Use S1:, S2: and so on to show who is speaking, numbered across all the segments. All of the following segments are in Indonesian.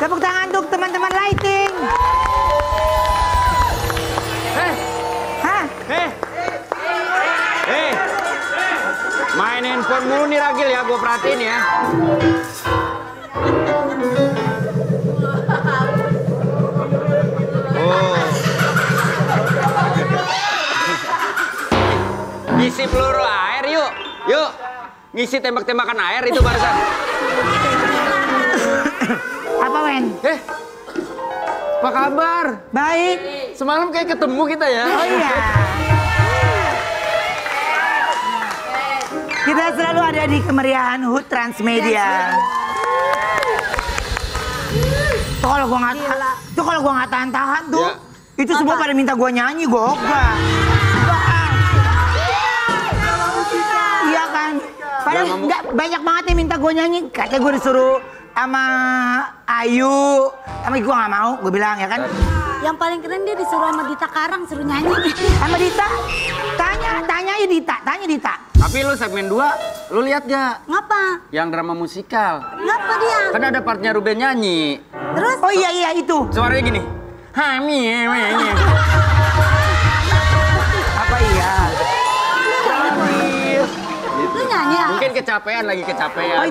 S1: Tepuk tangan untuk teman-teman lighting.
S2: Main handphone mulu nih Ragil ya, gue perhatiin ya. Ngisi peluru air yuk. Yuk. Ngisi tembak-tembakan air itu barusan.
S1: Apa Wen?
S2: Apa kabar?
S1: Baik.
S2: Semalam kayak ketemu kita ya.
S1: Oh iya. Kita selalu ada di kemeriahan HUT Transmedia. Tuh kalau gua nggak tahan-tahan tuh, itu semua pada minta gua nyanyi, gua ogah. Iya kan? Padahal nggak banyak banget yang minta gua nyanyi. Katanya gua disuruh sama Ayu, sama gua nggak mau, gua bilang ya kan.
S3: Yang paling keren dia disuruh sama Dita Karang suruh nyanyi.
S1: Sama Dita, tanya aja Dita, tanya Dita.
S2: Tapi lu segmen 2, lu lihat gak?
S3: Ngapa?
S2: Yang drama musikal.
S3: Ngapa dia?
S2: Kan ada partnya Ruben nyanyi.
S3: Terus?
S1: Oh iya itu.
S2: Suaranya gini.
S1: Apa iya?
S3: Lu nyanyi ya?
S2: Mungkin kecapean.
S1: Oh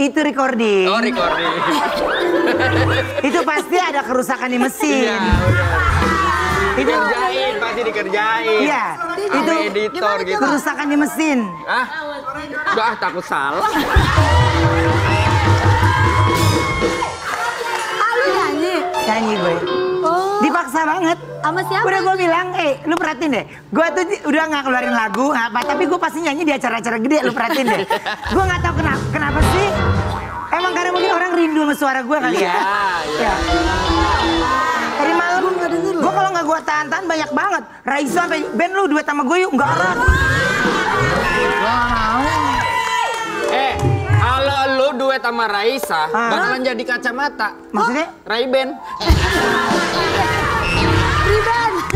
S1: itu recording.
S2: Oh recording.
S1: Itu pasti ada kerusakan di mesin. Itu
S2: Dikerjain, pasti dikerjain.
S1: Iya, itu
S2: editor gitu.
S1: kerusakan di mesin.
S2: Ah, udah takut salah.
S3: Lu nyanyi?
S1: Nyanyi gue.
S3: Oh.
S1: Dipaksa banget.
S3: Sama siapa?
S1: Udah gue bilang, lu perhatiin deh. Gue tuh udah nggak keluarin lagu, apa, tapi gue pasti nyanyi di acara-acara gede. Lu perhatiin deh. Gue nggak tahu kenapa sih. Emang karena mungkin orang rindu sama suara gue kali ya. Iya. Tadi malam gue kalau nggak gue tahan banyak banget. Raisa sampai Ben lu duet sama gue yuk, nggak arah. Gue nggak mau.
S2: Kalau lu duet sama Raisa, bakalan jadi kacamata.
S1: Maksudnya?
S2: Ray-Ban.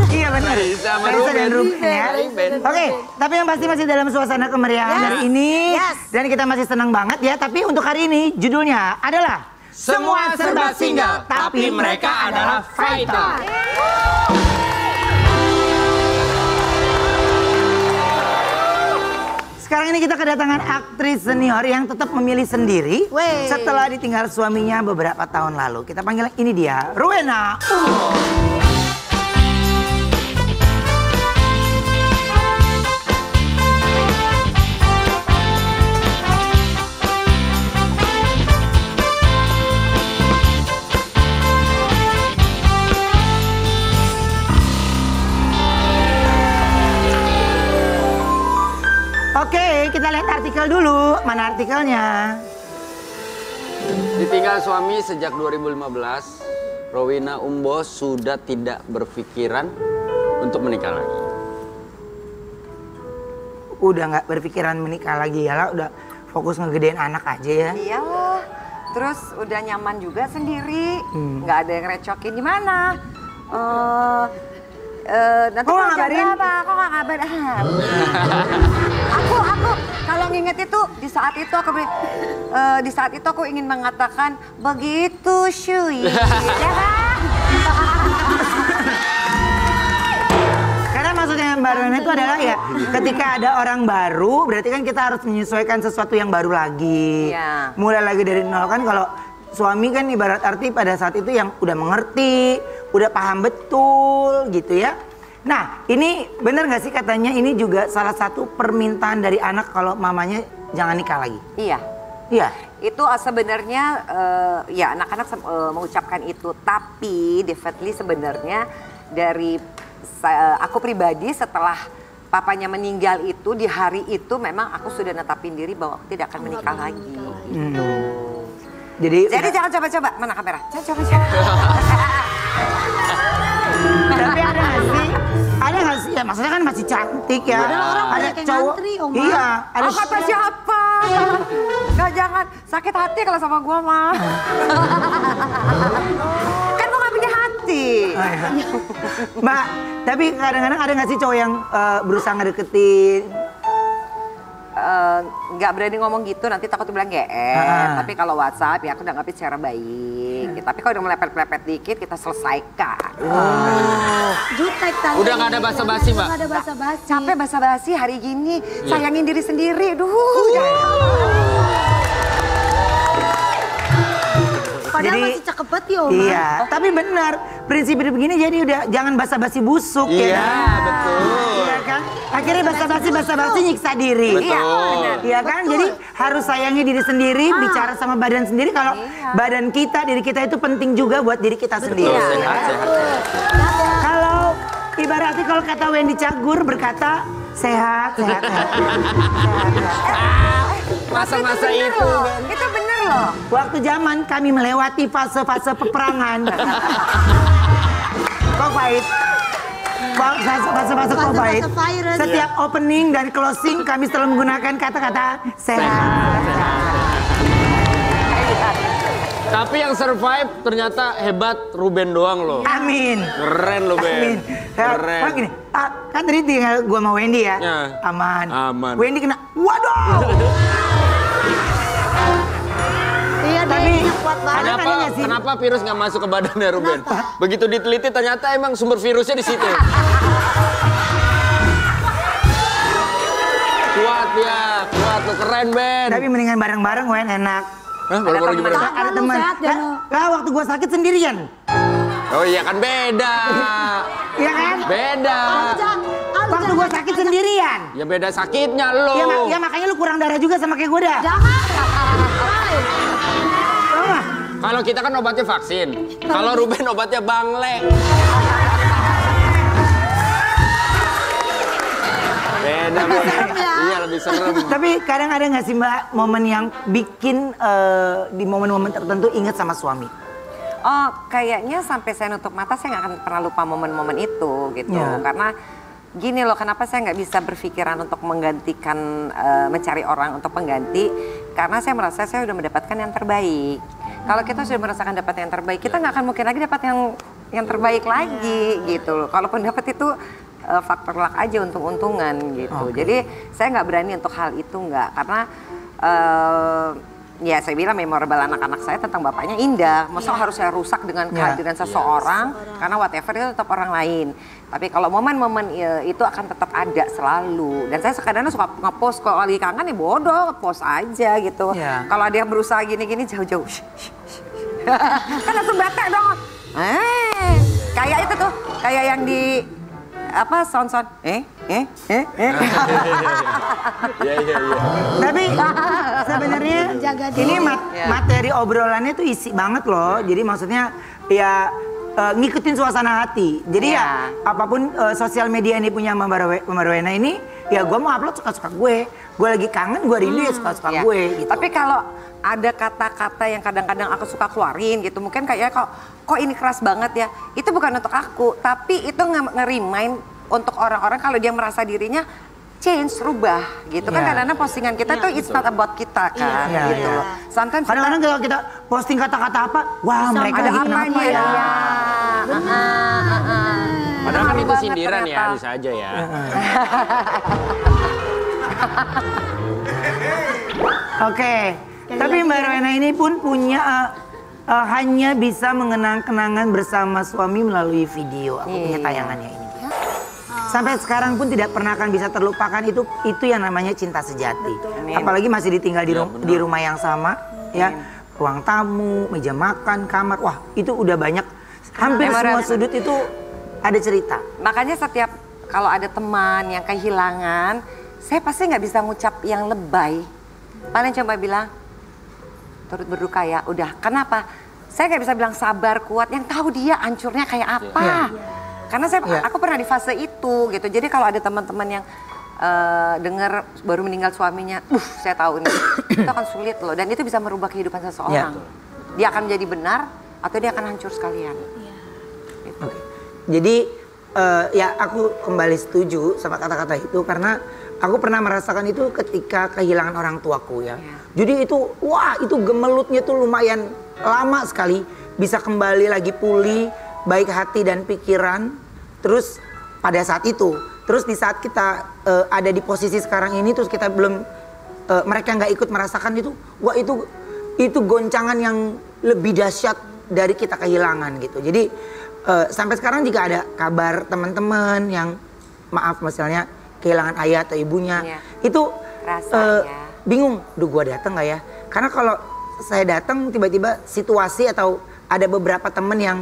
S1: Iya benar.
S2: Raisa sama
S1: Raisa dan
S2: Ruben.
S1: Ruben ya.
S2: Ray-Ban.
S1: Oke, tapi yang pasti masih dalam suasana kemeriahan hari ini. Dan kita masih senang banget ya. Tapi untuk hari ini judulnya adalah
S2: Semua serba single, tapi mereka adalah fighter.
S1: Sekarang ini kita kedatangan aktris senior yang tetap memilih sendiri setelah ditinggal suaminya beberapa tahun lalu. Kita panggil ini dia, Rowena Umbos. Oke, kita lihat artikel dulu. Mana artikelnya?
S2: Ditinggal suami sejak 2015, Rowena Umbos sudah tidak berpikiran untuk menikah lagi.
S1: Udah nggak berpikiran menikah lagi ya lah, udah fokus ngegedein anak aja ya.
S4: Iyalah, terus udah nyaman juga sendiri, nggak ada yang recokin di mana. Nanti
S1: Kok nggak ngabarin?
S4: Apa? Kok nggak ngabarin? Aku kalau nginget itu di saat itu aku ingin mengatakan begitu Shui. Ya kan?
S1: Karena maksudnya Mbak Rowena itu adalah ya ketika ada orang baru berarti kan kita harus menyesuaikan sesuatu yang baru lagi.
S4: Iya.
S1: Mulai lagi dari nol kan. Kalau suami kan ibarat arti pada saat itu yang udah mengerti, udah paham betul gitu ya. Nah ini bener gak sih katanya ini juga salah satu permintaan dari anak kalau mamanya jangan nikah lagi?
S4: Iya.
S1: Iya.
S4: Itu sebenarnya ya anak-anak mengucapkan itu, tapi definitely sebenarnya dari aku pribadi setelah papanya meninggal itu di hari itu memang aku sudah netapin diri bahwa aku tidak akan menikah lagi. Gitu.
S1: Jadi
S4: jangan coba-coba, mana kamera? Jangan coba-coba.
S1: Tapi ada gak sih? Ada gak sih? Ya maksudnya kan masih cantik ya.
S3: Ada cowok.
S1: Iya. Ada
S4: Kata siapa? Gak, jangan. Sakit hati kalau sama gua mah. Kan gua gak punya hati.
S1: Mbak, tapi kadang-kadang ada gak sih cowok yang berusaha ngedeketin?
S4: nggak berani ngomong gitu, nanti takut bilang GR. Tapi kalau WhatsApp ya aku nanggapin secara baik. Tapi kalau udah melepet-lepet dikit kita selesaikan.
S3: Jutek tante.
S2: Udah nggak ada basa-basi, Mbak?
S3: Nggak ada basa-basi.
S4: Capek basa-basi hari gini, sayangin diri sendiri.
S3: Padahal
S1: Jadi,
S3: masih cakep banget ya, Oma.
S1: Iya, tapi benar. Prinsip hidup begini jadi udah jangan basa-basi busuk ya.
S2: Iya,
S1: kan?
S2: betul.
S1: Iya kan? Akhirnya basa-basi nyiksa diri.
S2: Betul.
S1: Iya kan? Jadi harus sayangi diri sendiri, bicara sama badan sendiri kalau badan kita, diri kita itu penting juga buat diri kita sendiri.
S2: Betul, sehat.
S1: Kalau ibaratnya kalau kata Wendy Cagur berkata sehat.
S2: Masa-masa itu kan.
S4: Itu bener loh.
S1: Waktu zaman kami melewati fase-fase peperangan. Covid. Fase-fase Covid.
S3: virus.
S1: Setiap opening dan closing kami selalu menggunakan kata-kata sehat.
S2: Tapi yang survive ternyata hebat Ruben doang loh.
S1: Amin.
S2: Keren lo Ben.
S1: Amin.
S2: Keren.
S1: Nah, gini, kan tadi tinggal gua sama Wendy ya.
S2: Ya.
S1: Aman.
S2: Aman.
S1: Wendy kena, waduh.
S3: Iya,
S1: Tapi
S3: dia kuat banget.
S1: ada nggak sih?
S2: Kenapa virus nggak masuk ke badannya Ruben? Begitu diteliti ternyata emang sumber virusnya di situ. Kuat ya, kuat lo keren Ben.
S1: Tapi mendingan bareng-bareng Wen enak.
S2: Hah, baru-baru gimana?
S1: Ada teman.
S3: sehat, Jano.
S1: Waktu gua sakit sendirian.
S2: Oh iya kan beda.
S1: Iya kan?
S2: Beda.
S1: Waktu gua sakit sendirian.
S2: Ya beda sakitnya lo.
S1: Ya makanya lu kurang darah juga sama kayak gua dah.
S3: Jangan.
S1: Tau nggak?
S2: Kalau kita kan obatnya vaksin. Kalau Ruben obatnya bangle. Beda Ben. Iya lebih serem.
S1: Tapi kadang ada nggak sih Mbak momen yang bikin di momen-momen tertentu inget sama suami?
S4: Oh, kayaknya sampai saya nutup mata saya nggak akan pernah lupa momen-momen itu gitu.
S1: Ya.
S4: Karena gini loh, kenapa saya nggak bisa berpikiran untuk menggantikan, mencari orang untuk pengganti? Karena saya merasa saya sudah mendapatkan yang terbaik. Kalau kita sudah merasakan dapat yang terbaik, kita nggak akan mungkin lagi dapat yang terbaik lagi gitu loh. Kalaupun dapat itu faktor luck aja, untung-untungan gitu. Jadi saya nggak berani untuk hal itu nggak, karena ya saya bilang memorable anak-anak saya tentang bapaknya indah. Masa harus saya rusak dengan kehadiran seseorang, karena whatever itu tetap orang lain. Tapi kalau momen-momen itu akan tetap ada selalu. Dan saya kadang-kadang suka nge-post, kalau lagi kangen ya bodoh, nge-post aja gitu. Kalau ada yang berusaha gini-gini jauh-jauh. Kan langsung bete dong. Kayak itu tuh, kayak yang di sound-sound.
S2: Iya.
S1: Tapi sebenarnya ini materi obrolannya tuh isi banget loh. Jadi maksudnya ya ngikutin suasana hati. Jadi ya apapun sosial media ini punya Mbak Rowena ini, ya gue mau upload suka-suka gue. Gue lagi kangen, gue rindu ya suka-suka gue gitu.
S4: Tapi kalau ada kata-kata yang kadang-kadang aku suka keluarin gitu, mungkin kayak kok ini keras banget ya. Itu bukan untuk aku, tapi itu nge-remind untuk orang-orang kalau dia merasa dirinya change, rubah gitu kan. Kadang-kadang postingan kita tuh it's not about kita kan gitu loh. Sometimes
S1: kadang-kadang kalau kita posting kata-kata apa, wah mereka
S4: ada
S1: lagi kenapa ya?
S2: Padahal kan itu sindiran ya, bisa aja ya.
S1: Oke, tapi Mbak Rowena ini pun punya hanya bisa mengenang kenangan bersama suami melalui video. Aku punya tayangannya ini. Sampai sekarang pun tidak pernah akan bisa terlupakan, itu yang namanya cinta sejati. Apalagi masih ditinggal di rumah yang sama, ya. Ruang tamu, meja makan, kamar, wah itu udah banyak. Hampir semua sudut itu ada cerita.
S4: Makanya setiap kalau ada teman yang kehilangan, saya pasti nggak bisa ngucap yang lebay. Paling cuma bilang, turut berduka ya, udah. Kenapa? Saya nggak bisa bilang sabar, kuat, yang tahu dia hancurnya kayak apa. Karena aku pernah di fase itu gitu. Jadi kalau ada teman-teman yang dengar baru meninggal suaminya, saya tahu ini itu akan sulit loh. Dan itu bisa merubah kehidupan seseorang. Dia akan menjadi benar atau dia akan hancur sekalian. Gitu.
S1: Oke. Jadi ya aku kembali setuju sama kata-kata itu karena aku pernah merasakan itu ketika kehilangan orang tuaku ya. Jadi itu wah itu gemelutnya tuh lumayan lama sekali bisa kembali lagi pulih baik hati dan pikiran. Terus pada saat itu, terus di saat kita ada di posisi sekarang ini terus kita belum mereka nggak ikut merasakan itu, wah itu goncangan yang lebih dahsyat dari kita kehilangan gitu. Jadi sampai sekarang jika ada kabar teman-teman yang maaf misalnya kehilangan ayah atau ibunya, itu bingung, duh gua datang nggak ya? Karena kalau saya datang tiba-tiba situasi atau ada beberapa teman yang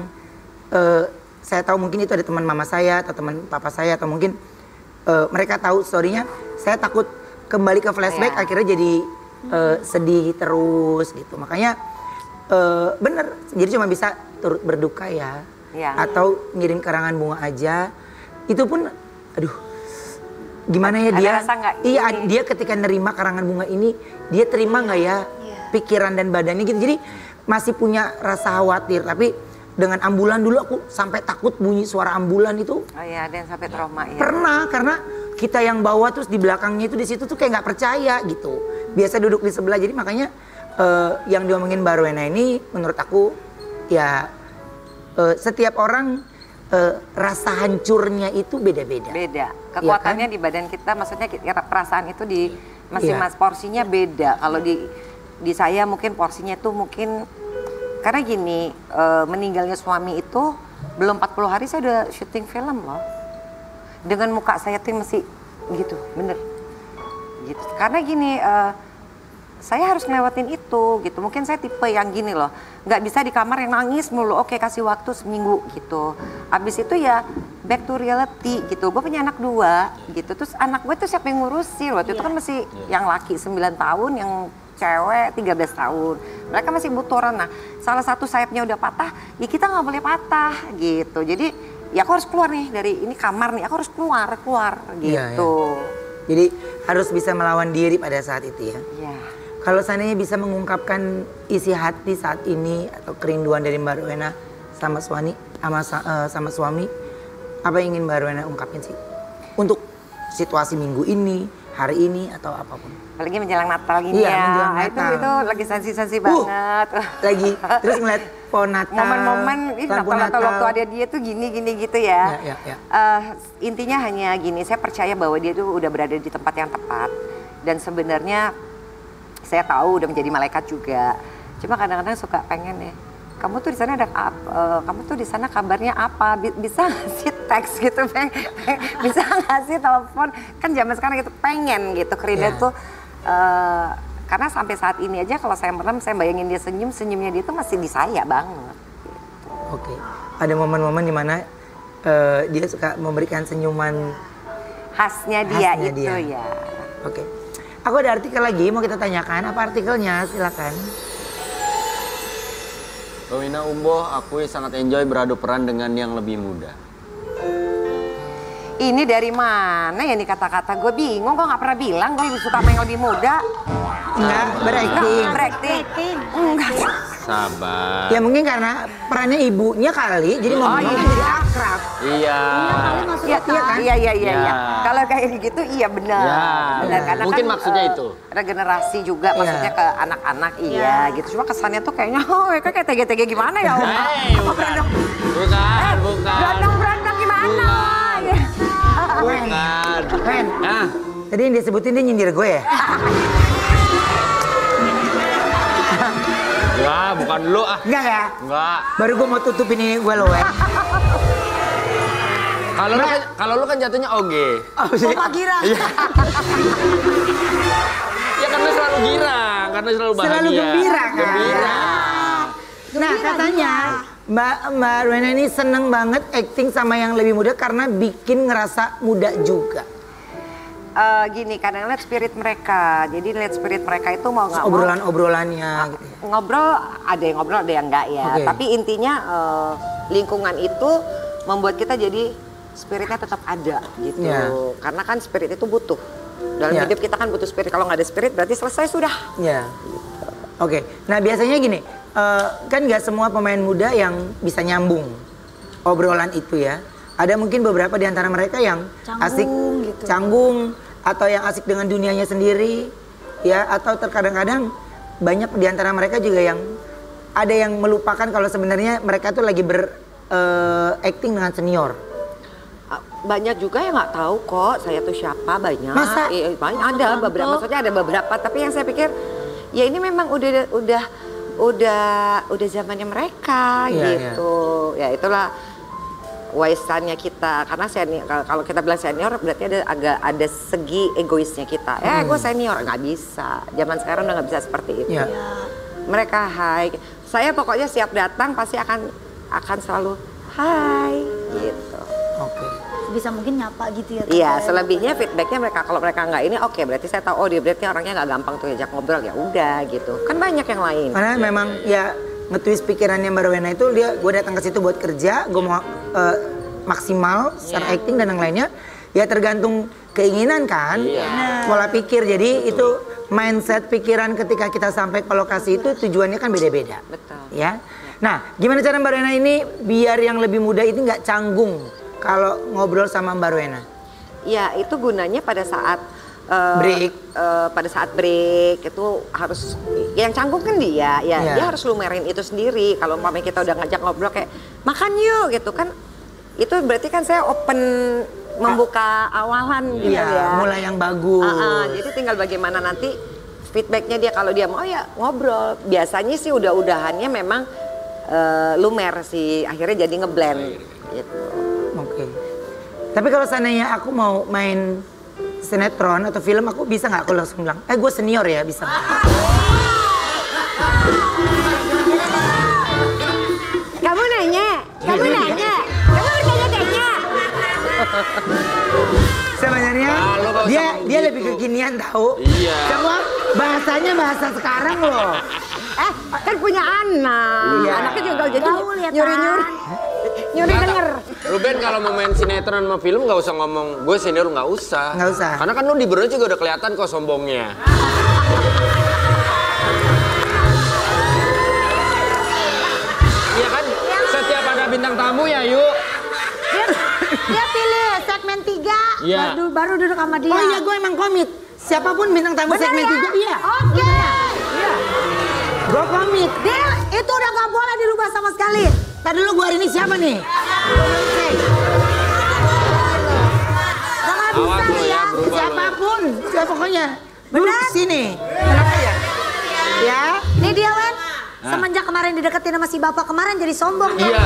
S1: saya tahu mungkin itu ada teman mama saya atau teman papa saya atau mungkin mereka tahu story-nya, saya takut kembali ke flashback akhirnya jadi sedih terus gitu. Makanya bener, jadi cuma bisa turut berduka ya. Atau ngirim karangan bunga aja. Itu pun aduh gimana ya dia? Iya, dia ketika nerima karangan bunga ini, dia terima nggak ya pikiran dan badannya gitu. Jadi masih punya rasa khawatir, tapi dengan ambulan dulu aku sampai takut bunyi suara ambulan itu.
S4: Oh iya, ada yang sampai trauma ya.
S1: Pernah, karena kita yang bawa terus di belakangnya itu di situ tuh kayak nggak percaya gitu. Biasa duduk di sebelah, jadi makanya yang diomongin Mbak Rowena ini menurut aku ya setiap orang rasa hancurnya itu beda-beda.
S4: Beda. Kekuatannya di badan kita, maksudnya perasaan itu di masing-masing porsinya beda. Kalau di saya mungkin porsinya itu mungkin karena gini, meninggalnya suami itu belum 40 hari saya udah syuting film loh. Dengan muka saya tuh masih gitu, bener. Gitu. Karena gini, saya harus ngelewatin itu gitu. Mungkin saya tipe yang gini loh, nggak bisa di kamar yang nangis mulu. Oke, kasih waktu seminggu gitu. Abis itu ya back to reality gitu. Gue punya anak 2 gitu. Terus anak gue tuh siapa yang ngurusin? Waktu itu kan masih yang laki 9 tahun, yang cewek 13 tahun. Mereka masih butuh orang. Nah, salah satu sayapnya udah patah, ya kita nggak boleh patah gitu. Jadi ya aku harus keluar nih dari ini kamar nih. Aku harus keluar gitu.
S1: Jadi harus bisa melawan diri pada saat itu ya.
S4: Iya.
S1: Kalau seandainya bisa mengungkapkan isi hati saat ini atau kerinduan dari Mbak Rowena sama suami, sama suami, apa yang ingin Mbak Rowena ungkapin sih? Untuk situasi minggu ini, hari ini atau apapun.
S4: Apalagi menjelang Natal gini ya.
S1: Menjelang Natal.
S4: Itu lagi sensi-sensi banget.
S1: Lagi terus ngeliat pohon Natal.
S4: Momen-momen Natal waktu ada dia tuh gini gitu ya. Intinya hanya gini, saya percaya bahwa dia tuh udah berada di tempat yang tepat. Dan sebenarnya saya tahu udah menjadi malaikat juga. Cuma kadang-kadang suka pengen ya, kamu tuh di sana ada apa? Kamu tuh di sana kabarnya apa? Bisa ngasih teks gitu, bisa ngasih telepon? Kan zaman sekarang gitu pengen gitu, kerinduan tuh. Karena sampai saat ini aja kalau saya merem, saya bayangin dia senyum, senyumnya dia tuh masih di saya banget. Gitu.
S1: Oke, ada momen-momen dimana dia suka memberikan senyuman
S4: khasnya dia itu ya.
S1: Oke. Aku ada artikel lagi mau kita tanyakan. Apa artikelnya? Silakan.
S2: Rowena Umboh akui sangat enjoy beradu peran dengan yang lebih muda.
S4: Ini dari mana ya nih kata-kata? Gue bingung, gue gak pernah bilang gue lebih suka sama yang lebih muda.
S1: Enggak, berakting.
S4: Berakting. Enggak.
S2: Sabar.
S1: Ya mungkin karena perannya ibunya kali, jadi ngomongnya jadi akrab.
S2: Iya.
S4: Iya. Kalau kayak gitu iya benar.
S2: Ya.
S4: Karena
S2: mungkin
S4: kan,
S2: maksudnya itu.
S4: Regenerasi juga, maksudnya ke anak-anak gitu. Cuma kesannya tuh kayaknya, kayak tege-tege gimana ya?
S2: Bukan.
S4: Berandang gimana?
S2: Bukan.
S1: Ren, tadi yang disebutin dia nyindir gue ya?
S2: Enggak, bukan lu ah.
S1: Enggak ya?
S2: Enggak.
S1: Baru gue mau tutupin ini gue loh, Wen.
S2: Kalau lu kan jatuhnya oge.
S1: Oh, sih.
S3: Bapak Girang.
S2: Ya karena selalu girang, karena selalu bahagia.
S1: Selalu gembira kan?
S2: Gembira.
S1: Nah katanya Mbak Rowena ini seneng banget acting sama yang lebih muda karena bikin ngerasa muda juga.
S4: Gini, kadang lihat spirit mereka. Jadi lihat spirit mereka itu mau nggak mau.
S1: Obrolan-obrolannya gitu ya.
S4: Ngobrol, ada yang ngobrol, ada yang enggak ya.
S1: Okay.
S4: Tapi intinya lingkungan itu membuat kita jadi spiritnya tetap ada gitu.
S1: Yeah.
S4: Karena kan spirit itu butuh. Dalam hidup kita kan butuh spirit. Kalau nggak ada spirit berarti selesai sudah.
S1: Ya. Oke. Nah biasanya gini, kan nggak semua pemain muda yang bisa nyambung obrolan itu ya. Ada mungkin beberapa di antara mereka yang asik
S3: gitu.
S1: Canggung atau yang asik dengan dunianya sendiri ya, atau terkadang-kadang banyak di antara mereka juga yang ada yang melupakan kalau sebenarnya mereka tuh lagi acting dengan senior.
S4: banyak juga yang nggak tahu kok saya tuh siapa, banyak.
S1: Masa?
S4: Banyak, ada beberapa, maksudnya ada beberapa. Tapi yang saya pikir ya ini memang udah zamannya mereka gitu. Ya itulah waisannya kita, karena senior, kalau kita bilang senior berarti ada segi egoisnya kita. Gue senior, nggak bisa. Zaman sekarang udah nggak bisa seperti itu. Mereka hai, saya pokoknya siap datang pasti akan selalu hai gitu.
S1: Oke.
S3: Bisa mungkin nyapa gitu ya.
S4: Iya, selebihnya feedbacknya mereka, kalau mereka nggak ini oke, berarti saya tahu dia berarti orangnya nggak gampang tuh ajak ngobrol, ya udah gitu. Kan banyak yang lain.
S1: Karena memang ya nge-twist pikirannya Mbak Rowena itu gue datang ke situ buat kerja, gue mau maksimal secara acting dan yang lainnya. Ya tergantung keinginan kan, pola pikir. Jadi itu mindset pikiran ketika kita sampai ke lokasi itu tujuannya kan beda-beda.
S4: Betul.
S1: Ya. Nah, gimana cara Mbak Rowena ini biar yang lebih muda itu nggak canggung kalau ngobrol sama Mbak Rowena?
S4: Ya itu gunanya pada saat
S1: break.
S4: Pada saat break itu harus, yang canggung kan dia harus lumerin itu sendiri. Kalau umpamanya kita udah ngajak ngobrol kayak makan yuk gitu kan, itu berarti kan saya open membuka awalan gitu ya.
S1: Mulai yang bagus.
S4: Jadi tinggal bagaimana nanti feedbacknya dia, kalau dia mau ya ngobrol. Biasanya sih udahannya memang lumer sih, akhirnya jadi ngeblend gitu.
S1: Oke. Tapi kalau seandainya aku mau main sinetron atau film, aku bisa nggak aku langsung bilang, gue senior ya, bisa nggak?
S3: Kamu nanya.
S1: Sebenarnya dia lebih kekinian tahu.
S2: Iya.
S1: Semua bahasanya bahasa sekarang loh.
S4: Kan punya anak.
S1: Iya.
S4: Anaknya juga jadi
S3: Gaul ya,
S4: nyuri denger.
S2: Ruben kalau mau main sinetron sama film nggak usah ngomong gue senior, nggak usah.
S1: Nggak usah.
S2: Karena kan lu di Bruno juga udah kelihatan kok sombongnya. Iya kan? Setiap ada bintang tamu ya yuk.
S3: Dia pilih segmen 3,
S2: Iya.
S3: baru duduk sama dia.
S1: Oh iya, gue emang komit. Siapapun bintang tamu
S3: Bener
S1: segmen
S3: ya?
S1: 3, iya.
S3: Oke.
S1: Gue komit.
S3: Deal, itu udah gak boleh dirubah sama sekali.
S1: Tadi dulu gue hari ini siapa nih?
S3: Udah gak bisa
S2: Awas lu
S3: nih
S2: ya,
S3: ya.
S2: berubah.
S1: Siapapun, pokoknya. Duduk
S3: Benar?
S1: sini. Tenang aja. Ya.
S3: Nih dia Wen, semenjak kemarin dideketin sama si bapak kemarin jadi sombong.
S2: Iya.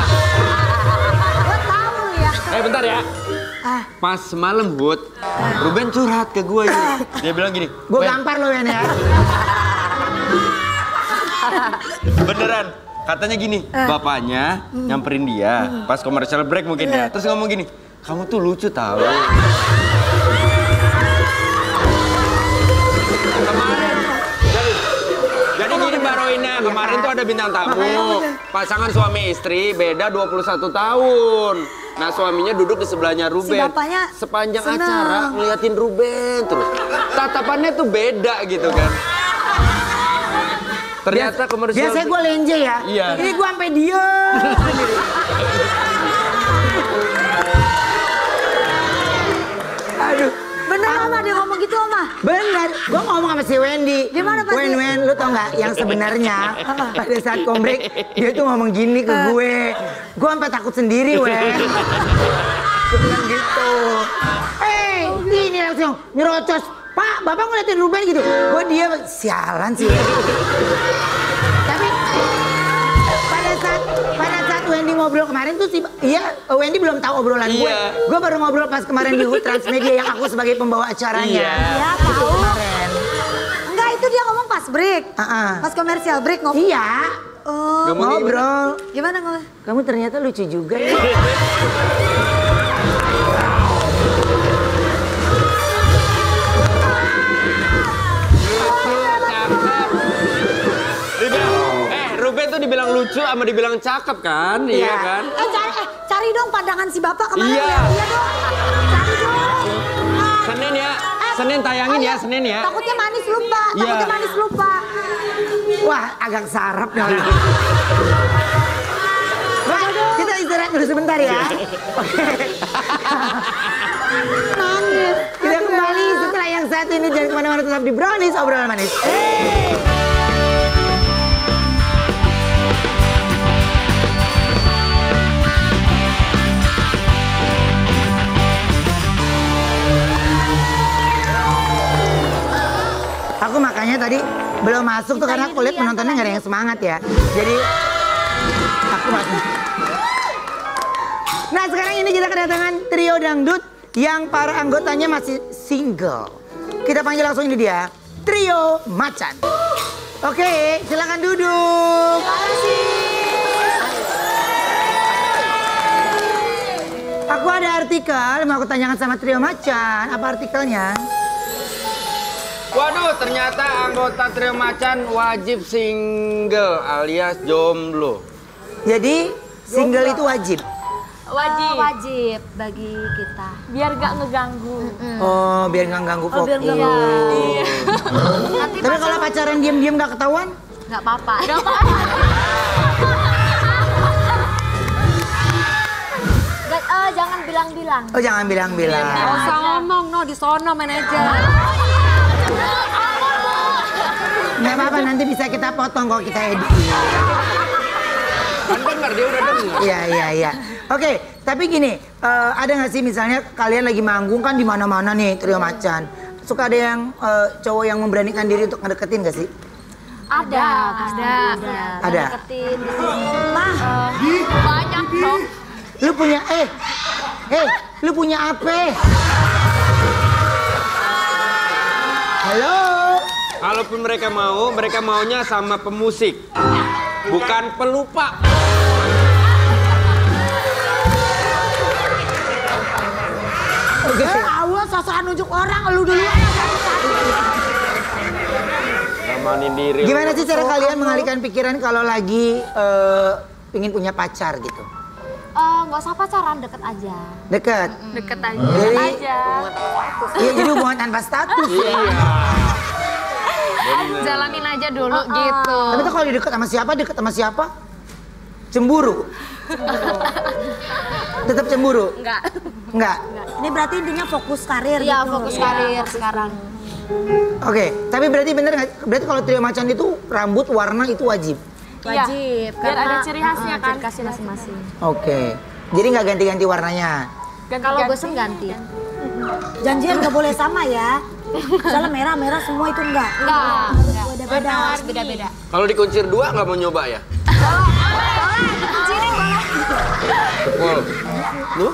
S3: Gue tahu ya.
S2: Bentar ya. Pas malam Hud, Ruben curhat ke gue gitu. Dia bilang gini.
S1: Gue gampar lo ya.
S2: Beneran. Katanya gini, bapaknya nyamperin dia pas commercial break mungkin ya. Terus ngomong gini, kamu tuh lucu tahu. Kemarin, jadi gini Mbak Roina, kemarin tuh ada bintang tamu. Pasangan suami istri beda 21 tahun. Nah suaminya duduk di sebelahnya Ruben.
S3: Si bapaknya
S2: sepanjang
S3: seneng.
S2: acara ngeliatin Ruben terus. Tatapannya tuh beda gitu kan. Ternyata komersial.
S1: Biasanya gue lenje ya.
S2: Iya.
S1: Ini gue sampai diem. Aduh.
S3: Bener Oma dia ngomong gitu Oma.
S1: Bener, gue ngomong sama si Wendy.
S3: Gimana, Pak?
S1: Wen, lu tau gak yang sebenarnya pada saat kombrek dia tuh ngomong gini ke gue. Gue sampai takut sendiri, Wen. Gue bilang gitu. Ini langsung nyerocos. Pak, Bapak ngeliatin Ruben gitu. Gue dia sialan sih. Tapi pada saat Wendy ngobrol kemarin tuh sih, Wendy belum tahu obrolan gue.
S2: Iya.
S1: Gue baru ngobrol pas kemarin di HUT Transmedia yang aku sebagai pembawa acaranya.
S2: Iya.
S3: Ya
S1: Itu
S3: tahu.
S1: kemarin.
S3: Enggak, itu dia ngomong pas break. Pas komersial break ngomong.
S1: Iya.
S3: Oh,
S1: Ngobrol.
S3: gimana ngomong?
S1: Kamu ternyata lucu juga ya.
S2: Ruben tuh dibilang lucu sama dibilang cakep kan, iya kan?
S3: Cari dong pandangan si bapak kemarin.
S2: Iya.
S3: Lihat dia dong. Cari dong.
S2: Senin ya, Senin tayangin ya, Senin ya.
S3: Takutnya manis lupa.
S2: Iya.
S3: Takutnya manis lupa.
S1: Wah, agak sarap nih orang. Wah, kita istirahat dulu sebentar ya. Oke.
S3: Nangis.
S1: Kita kembali setelah yang satu ini. Jangan kemana-mana, tetap di Brownies Obrolan Manis. tadi belum masuk tuh karena aku lihat penontonnya nggak ada yang semangat ya. Jadi aku masuk. Nah sekarang ini kita kedatangan trio dangdut yang para anggotanya masih single. Kita panggil langsung ini dia, Trio Macan. Oke, silakan duduk. Aku ada artikel, mau aku tanyakan sama Trio Macan. Apa artikelnya?
S2: Waduh, ternyata anggota Trio Macan wajib single alias jomblo.
S1: Jadi single itu wajib?
S3: Wajib bagi kita.
S5: Biar gak ngeganggu.
S1: Oh, biar nggak ganggu fokus.
S3: biar nggak ganggu.
S5: Iya.
S1: Tapi kalau pacaran diam-diam nggak ketahuan?
S3: Nggak apa-apa. Jangan bilang-bilang.
S1: Oh, jangan bilang-bilang.
S4: Gak usah ngomong, no di sono manajer.
S1: Nggak apa-apa, nanti bisa kita potong kalau kita edit.
S2: Kan denger, dia udah denger.
S1: Iya. Oke, tapi gini, ada nggak sih misalnya kalian lagi manggung kan di mana-mana nih Trio Macan. Suka ada yang cowok yang memberanikan diri untuk ngedeketin nggak sih?
S3: Ada.
S1: Ada.
S3: Deketin di sini.
S5: Banyak dong.
S1: Lu punya lu punya apa? Halo?
S2: Kalaupun mereka maunya sama pemusik, bukan pelupa.
S1: Oke.
S3: Awal sosokan nunjuk orang, lu duluan.
S2: Namanin diri.
S1: Gimana sih cara kalian mengalihkan pikiran kalau lagi ingin punya pacar gitu?
S3: Nggak usah pacaran, deket aja.
S1: Deket?
S5: Deket aja.
S1: Jadi, iya jadi hubungan tanpa status ya.
S5: Jalanin aja dulu gitu.
S1: Tapi tuh kalau deket sama siapa? Cemburu? Tetap cemburu? Enggak.
S3: Ini berarti intinya fokus karir. Iya, fokus karir sekarang.
S1: Oke, tapi berarti bener nggak? Berarti kalau Trio Macan itu rambut warna itu wajib?
S3: Wajib.
S5: Biar ada ciri khasnya kan.
S3: Ciri khasnya masing-masing.
S1: Oke, jadi nggak ganti-ganti warnanya?
S3: Kalau bosen ganti. Janjian nggak boleh sama ya. Misalnya merah-merah semua itu enggak. Beda-beda.
S2: Kalau dikuncir dua nggak mau nyoba ya? Wow. Lu?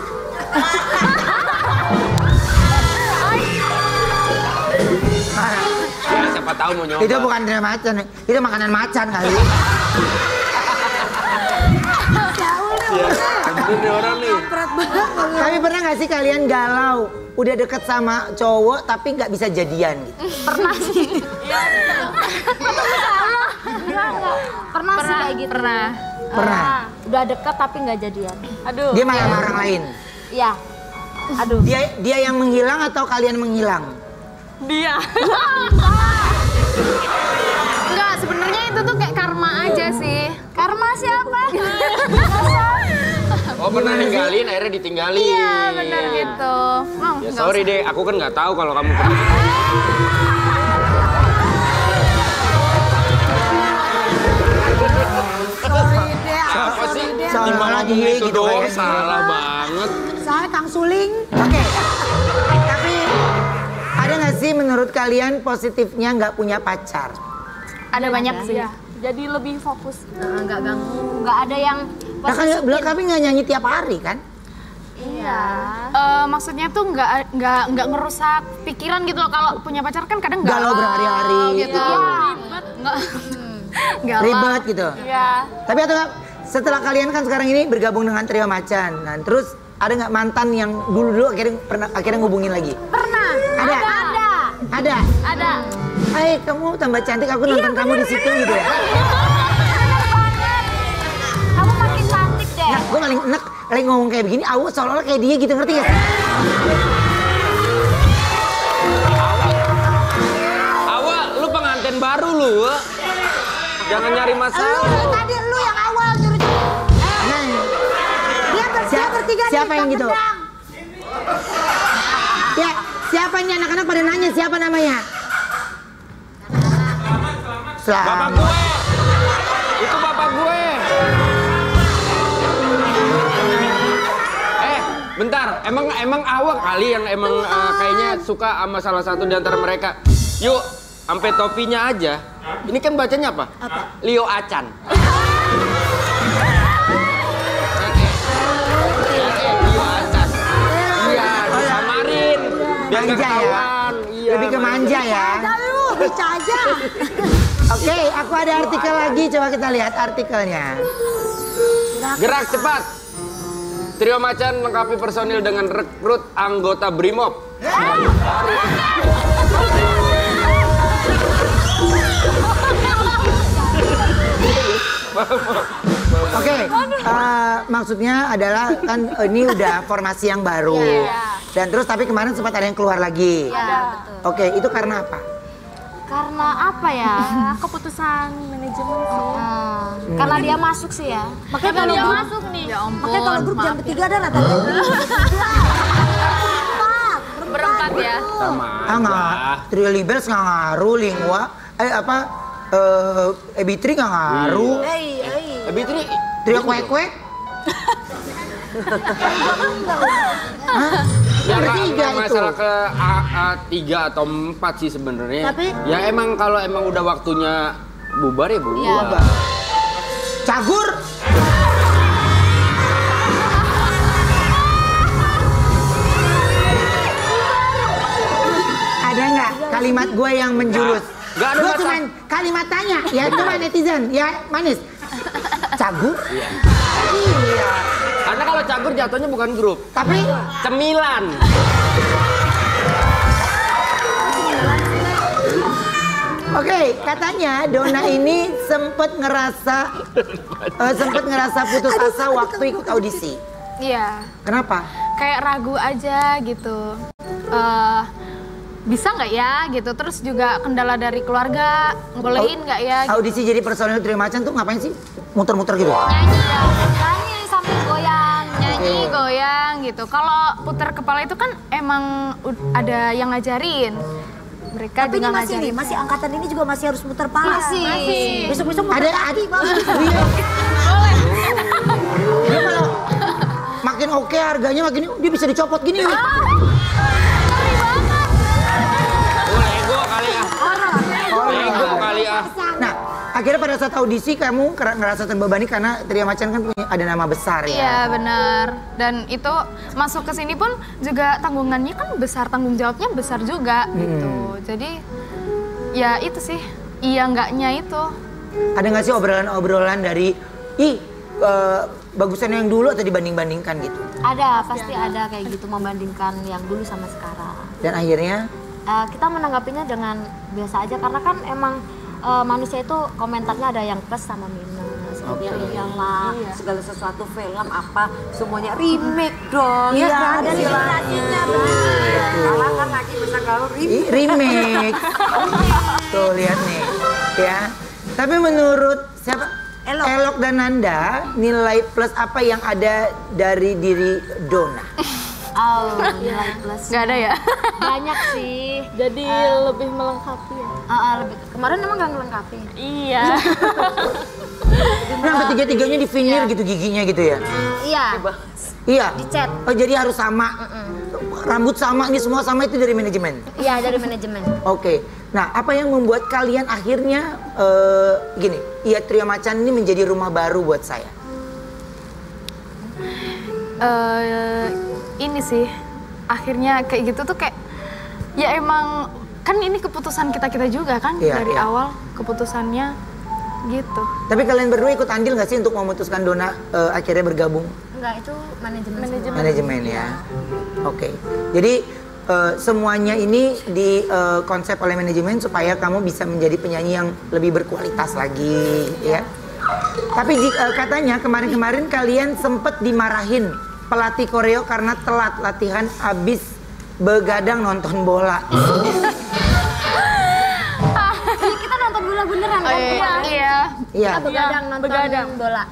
S2: Ya siapa tahu mau nyoba.
S1: Itu bukan Trio Macan, itu makanan macan kali.
S2: Iya, bener nih orang nih.
S1: Tapi pernah nggak sih kalian galau, udah deket sama cowok tapi nggak bisa jadian gitu?
S3: Pernah sih. Pernah sih kayak gitu.
S1: Pernah.
S3: Udah deket tapi nggak jadian.
S5: Aduh.
S1: Dia malah sama orang lain.
S3: Iya. Aduh.
S1: Dia yang menghilang atau kalian menghilang?
S5: Dia. Enggak, sebenarnya itu tuh kayak karma aja sih.
S3: Karma siapa?
S2: Oh pernah ninggalin, akhirnya ditinggalin.
S5: Iya, benar gitu.
S2: Ya sorry deh, aku kan nggak tahu kalau kamu pernah. Siapa sih?
S1: Salah
S2: Ngomong
S1: dia
S2: itu
S1: gitu
S2: doang,
S1: kayaknya.
S2: salah banget.
S3: Saya Kang Suling.
S1: Oke. Tapi ada nggak sih menurut kalian positifnya nggak punya pacar?
S5: Ada banyak sih. Jadi lebih fokus.
S3: Nggak ganggu. Nggak ada yang
S1: Nah, kan tapi nggak nyanyi tiap hari kan?
S3: Iya.
S5: Maksudnya tuh nggak ngerusak pikiran gitu loh. Kalau punya pacar kan kadang
S1: Galau berhari-hari.
S5: gitu. Nggak
S1: Ribet gitu.
S5: Iya.
S1: Tapi atau nggak, setelah kalian kan sekarang ini bergabung dengan Trio Macan, nah terus ada nggak mantan yang dulu akhirnya ngubungin lagi?
S3: Pernah.
S1: Ada.
S3: Ada.
S5: Ada.
S1: Hai, kamu tambah cantik, aku nonton kamu di situ gitu ya.
S3: Kamu makin cantik deh.
S1: Nah, gue paling enak lagi ngomong kayak begini, aku seolah-olah kayak dia gitu, ngerti gak?
S2: Awal, lu pengantin baru lu. Jangan nyari masalah.
S3: Tadi lu yang awal nyuruh.
S1: Nah,
S3: Dia bertiga nih,
S1: siapa yang gitu?
S3: Gendang.
S1: Ya, siapa ini anak-anak pada nanya siapa namanya?
S2: Bapak
S1: Selamat.
S2: gue. Itu bapak gue. Bentar, emang awak kali yang emang kayaknya suka sama salah satu di antara mereka. Yuk, sampai topinya aja. Ini kan bacanya apa? Leo Acan. Leo Acan. Iya, disamarin. Biar nggak
S1: Manja ya?
S2: ketahuan. Iya,
S1: Lebih ke manja ya.
S3: Ada lu, bisa aja.
S1: Oke, aku ada artikel lagi. Coba kita lihat artikelnya.
S2: Gerak cepat. Trio Macan lengkapi personil dengan rekrut anggota Brimob.
S1: Oke, maksudnya adalah kan ini udah formasi yang baru. Dan terus tapi kemarin sempat ada yang keluar lagi.
S5: Iya, betul.
S1: Oke, itu karena apa?
S5: Karena apa ya? Keputusan manajemen sih.
S6: Karena dia masuk sih ya.
S3: Makanya kalau
S5: Dia
S3: grup,
S5: masuk nih. Ya ampun.
S3: makanya kalau grup jam
S5: maaf
S3: ketiga ada rata
S5: Berempat ya.
S2: Sama
S1: Nggak. Trio Libels nggak ngaruh, Lingua. Ebitri nggak ngaruh.
S2: Ebitri
S1: Trio Kwek-Kwek.
S2: ya
S1: Bertiga
S2: nggak
S1: itu.
S2: masalah ke 3 atau 4 sih sebenarnya.
S3: Tapi-
S2: ya emang kalau emang udah waktunya bubar ya bubar.
S1: Cagur. Ada nggak kalimat gue yang menjurus?
S2: Nggak ada
S1: Gue
S2: masalah.
S1: cuman kalimat tanya, ya coba netizen, ya manis. Cagur? Iya.
S2: Karena kalau cagur jatuhnya bukan grup,
S1: Tapi
S2: cemilan.
S1: oke, katanya Donna ini sempet ngerasa putus asa waktu ikut audisi.
S5: Iya.
S1: Kenapa?
S5: Kayak ragu aja gitu. Bisa nggak ya gitu. Terus juga kendala dari keluarga, ngebolehin nggak ya gitu.
S1: Audisi jadi personil Trio Macan tuh ngapain sih? Muter-muter gitu?
S6: Nyanyi sambil goyang.
S5: Nyanyi, goyang gitu. Kalau putar kepala itu kan emang ada yang ngajarin. Mereka
S3: Tapi ini
S5: juga
S3: masih
S5: ngajarin.
S3: nih, masih angkatan ini juga masih harus muter pala.
S6: Masih.
S3: Besok-besok muter
S1: Ada
S3: kaki, Bang.
S1: Iya. Dia kalau makin oke harganya makin dia bisa dicopot gini.
S2: Ego kali ya. Ego kali ya.
S1: Nah, akhirnya pada saat audisi kamu ngerasa terbebani karena Trio Macan kan punya ada nama besar ya.
S5: Iya benar. Dan itu masuk ke sini pun juga tanggungannya kan besar, tanggung jawabnya besar juga gitu. Jadi ya itu sih, iya enggaknya itu.
S1: Ada nggak sih obrolan-obrolan dari bagusan yang dulu atau dibanding-bandingkan gitu?
S6: Ada, pasti ada kayak gitu membandingkan yang dulu sama sekarang.
S1: Dan akhirnya
S6: Kita menanggapinya dengan biasa aja karena kan emang manusia itu komentarnya ada yang plus sama minus.
S4: Ya iyalah, segala sesuatu film apa semuanya remake dong.
S3: Iya,
S4: ya kan?
S3: ada
S4: Istilahnya. Kalah kan lagi bisa kalau remake.
S1: remake. Tuh lihat nih, ya. Tapi menurut siapa? Elok dan Nanda, nilai plus apa yang ada dari diri Donna?
S6: Oh, nilai plus.
S5: Nggak ada ya?
S6: Banyak sih.
S5: Jadi lebih melengkapi ya?
S6: Kemarin emang nggak ngelengkapi.
S5: Iya.
S1: Nah, sampai tiga-tiganya di finir gitu giginya gitu ya?
S6: Iya.
S1: Iya.
S6: Dicat.
S1: Oh, jadi harus sama. Rambut sama, ini semua sama itu dari manajemen.
S6: Iya dari manajemen.
S1: Oke. Nah, apa yang membuat kalian akhirnya gini, iya Trio Macan ini menjadi rumah baru buat saya?
S5: Ini sih akhirnya kayak gitu tuh kayak ya emang kan ini keputusan kita juga kan
S1: Iya,
S5: dari
S1: iya.
S5: awal keputusannya gitu.
S1: Tapi kalian berdua ikut andil nggak sih untuk memutuskan Donna akhirnya bergabung?
S6: Enggak, itu manajemen.
S1: Manajemen ya. Oke. Jadi semuanya ini di konsep oleh manajemen supaya kamu bisa menjadi penyanyi yang lebih berkualitas lagi, ya. Tapi katanya kemarin-kemarin kalian sempet dimarahin pelatih koreo karena telat latihan abis begadang nonton bola.
S6: Kita nonton bola beneran kan?
S5: Iya.
S1: Iya.
S6: Kita begadang nonton bola.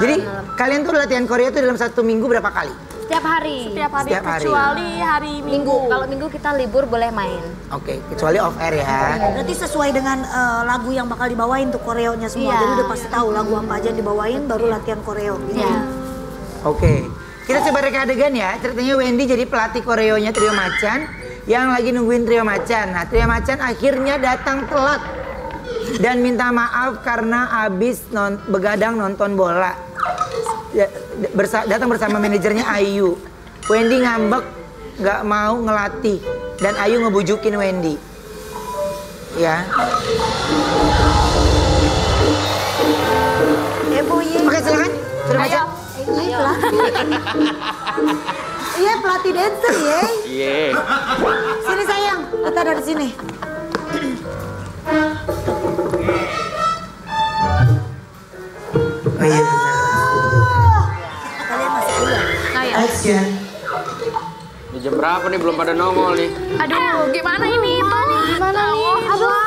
S1: Jadi kalian tuh latihan koreo tuh dalam 1 minggu berapa kali?
S6: Setiap hari.
S5: Setiap hari
S1: Setiap hari.
S5: kecuali hari
S6: Minggu. Kalau minggu kita libur boleh main.
S1: Oke, kecuali off air ya.
S3: Berarti sesuai dengan lagu yang bakal dibawain tuh koreonya semua.
S6: Iya.
S3: Jadi udah pasti tahu lagu apa aja yang dibawain baru latihan koreo gitu.
S6: Iya.
S1: Oke. Kita coba reka adegan ya. Ceritanya Wendy jadi pelatih koreonya Trio Macan yang lagi nungguin Trio Macan. Nah, Trio Macan akhirnya datang telat dan minta maaf karena abis begadang nonton bola. Datang bersama manajernya Ayu. Wendy ngambek, nggak mau ngelatih, dan Ayu ngebujukin Wendy. Ya. Oke, silakan. Sudah baca?
S3: Iya pelatih. Iya pelatih dancer ya.
S2: Iya.
S3: Sini sayang, kita dari sini.
S1: Oh iya.
S3: Kalian masih kuliah?
S1: Action.
S2: Ini jam berapa nih belum pada nongol nih?
S5: Aduh, gimana ini? Gimana nih?
S3: Aduh,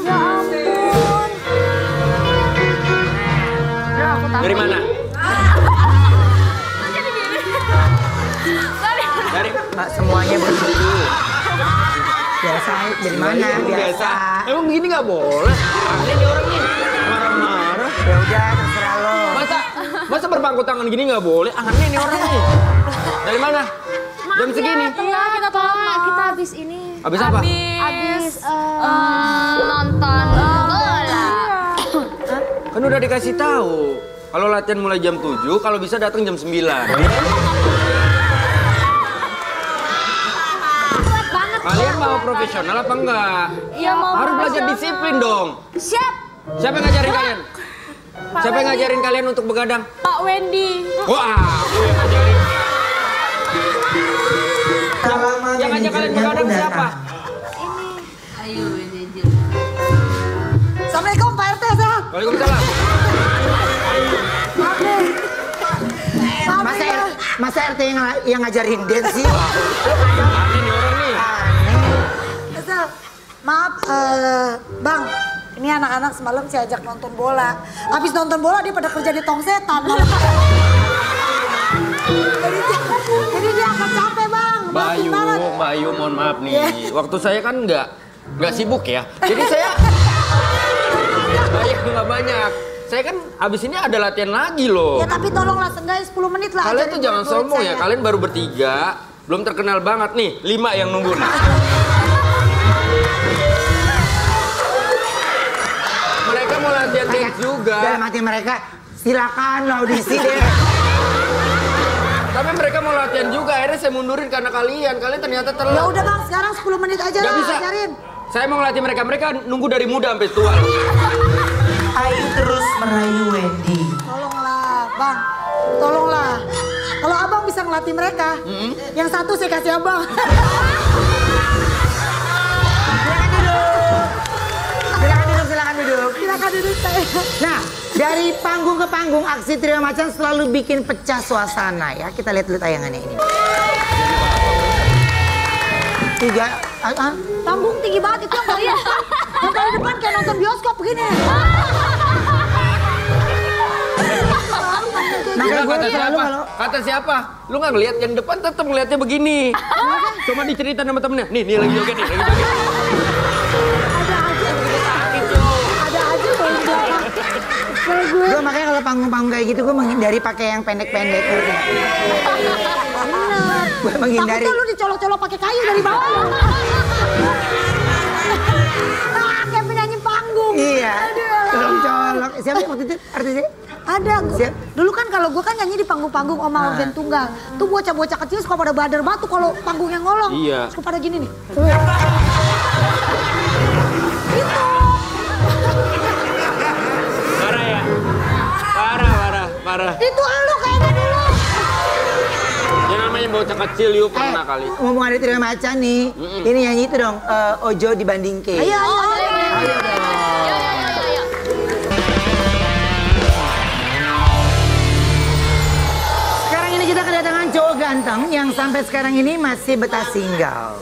S3: ya ampun.
S5: Aduh, aku takut.
S2: Dari mana? Dari
S1: Semuanya begitu. Biasa, dari mana? Biasa.
S2: Emang begini nggak boleh? Aneh nih orang nih. Marah-marah.
S1: Ya udah, terserah lo.
S2: Masa berpangku tangan gini nggak boleh? Aneh nih orang nih. Dari mana? Jam segini.
S6: Iya, kita tolong. Kita habis ini.
S2: Habis apa?
S6: Habis
S5: Nonton bola.
S2: Kan udah dikasih tahu. Kalau latihan mulai jam 7, kalau bisa datang jam 9. Kalian mau profesional apa enggak?
S6: Iya, mau
S2: Harus belajar
S6: profesional.
S2: disiplin dong.
S6: Siap,
S2: Siapa yang ngajarin kalian? Siapa yang ngajarin kalian untuk begadang?
S6: Pak Wendy.
S2: Wah, aku yang ngajarin. Yang ngajak kalian begadang siapa?
S3: Assalamualaikum Pak RT, sehat?
S2: Waalaikumsalam.
S1: Masa RT yang ngajarin dance sih?
S2: Aneh nih orang nih.
S3: Kesel. Maaf, Bang. Ini anak-anak semalam saya ajak nonton bola. Habis nonton bola dia pada kerja di tong setan. Jadi dia akan capek, Bang. Maafin banget.
S2: Mbak Ayu, mohon maaf nih. Waktu saya kan nggak sibuk ya. Jadi saya nggak banyak. Saya kan abis ini ada latihan lagi loh.
S3: Ya tapi tolonglah seenggaknya 10 menit lah.
S2: Kalian
S3: ajarin
S2: tuh jangan
S3: murid-murid
S2: sombong ya.
S3: saya.
S2: Kalian baru bertiga, belum terkenal banget nih. 5 yang nunggu nih. Mereka mau latihan dance juga.
S1: Dalam hati mereka, silakan lo audisi deh.
S2: Tapi mereka mau latihan juga. Akhirnya saya mundurin karena kalian. Kalian ternyata
S3: Ya
S2: telat.
S3: udah Bang, sekarang 10 menit aja
S2: Nggak
S3: lah
S2: bisa.
S3: ajarin.
S2: Saya mau ngelatih mereka. Mereka nunggu dari muda sampai tua.
S1: Ayu terus merayu Wendy.
S3: Tolonglah, Bang. Tolonglah. Kalau Abang bisa ngelatih mereka, yang satu saya kasih Abang.
S1: Silakan duduk.
S3: Silakan duduk saya.
S1: Nah, dari panggung ke panggung, aksi Trio Macan selalu bikin pecah suasana ya. Kita lihat dulu tayangannya ini.
S3: Panggung tinggi banget itu yang paling depan. Yang paling depan kayak nonton bioskop begini.
S1: Makanya gue
S2: Kata
S1: selalu
S2: siapa?
S1: kalau
S2: Kata siapa? Lu nggak ngeliat yang depan tetap ngeliatnya begini. Coba diceritain sama temennya. Nih lagi joget nih, lagi joget.
S3: Ada aja kalau di belakang. Kalau gue.
S1: gue makanya kalau panggung-panggung kayak gitu gue menghindari pakai yang pendek-pendek gitu.
S3: Bener.
S1: Gue menghindari.
S3: Takutnya lu dicolok-colok pakai kayu dari bawah. Kayak penyanyi panggung.
S1: Iya. Colok. Siapa yang waktu itu artisnya?
S3: Ada.
S1: Siap.
S3: Dulu kan kalau gue kan nyanyi di panggung-panggung Oma Organ Tunggal. Tuh bocah-bocah kecil suka pada badar batu kalau panggungnya ngolong.
S2: Iya.
S3: Suka pada gini nih.
S2: Parah ya? Parah.
S3: Itu lu kayaknya dulu.
S2: Ya namanya bocah kecil yuk pernah kali.
S1: Ngomong ada Trio Macan nih. Ini nyanyi itu dong. Ojo dibandingke.
S3: Ayo.
S1: Sekarang ini kita kedatangan cowok ganteng yang sampai sekarang ini masih betah single.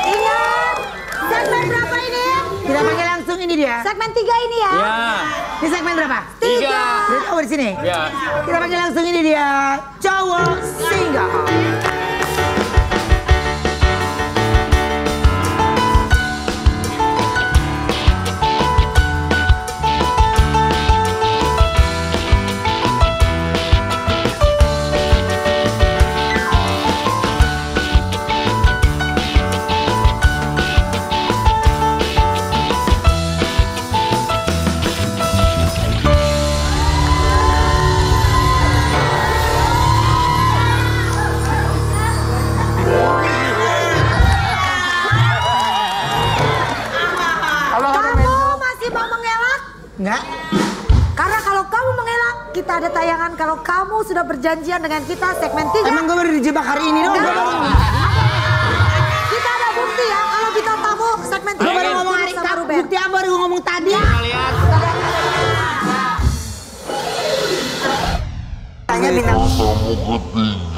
S3: Ingat. Segmen berapa ini?
S1: Kita panggil langsung ini dia.
S3: Segmen 3 ini ya.
S2: Ya.
S1: Ini segmen berapa?
S2: 3.
S1: Oh di sini.
S2: Ya.
S1: Kita panggil langsung ini dia. Cowok single. Enggak.
S3: Karena kalau kamu mengelak, kita ada tayangan. Kalau kamu sudah berjanjian dengan kita segmen 3.
S1: Emang gue baru dijebak hari ini doang.
S3: Kita ada bukti ya kalau kita tamu segmen 3.
S1: Gue baru ngomong hari
S3: sama Ruben.
S1: bukti apa baru ngomong tadi.
S2: Kita lihat.
S1: Tanya bintang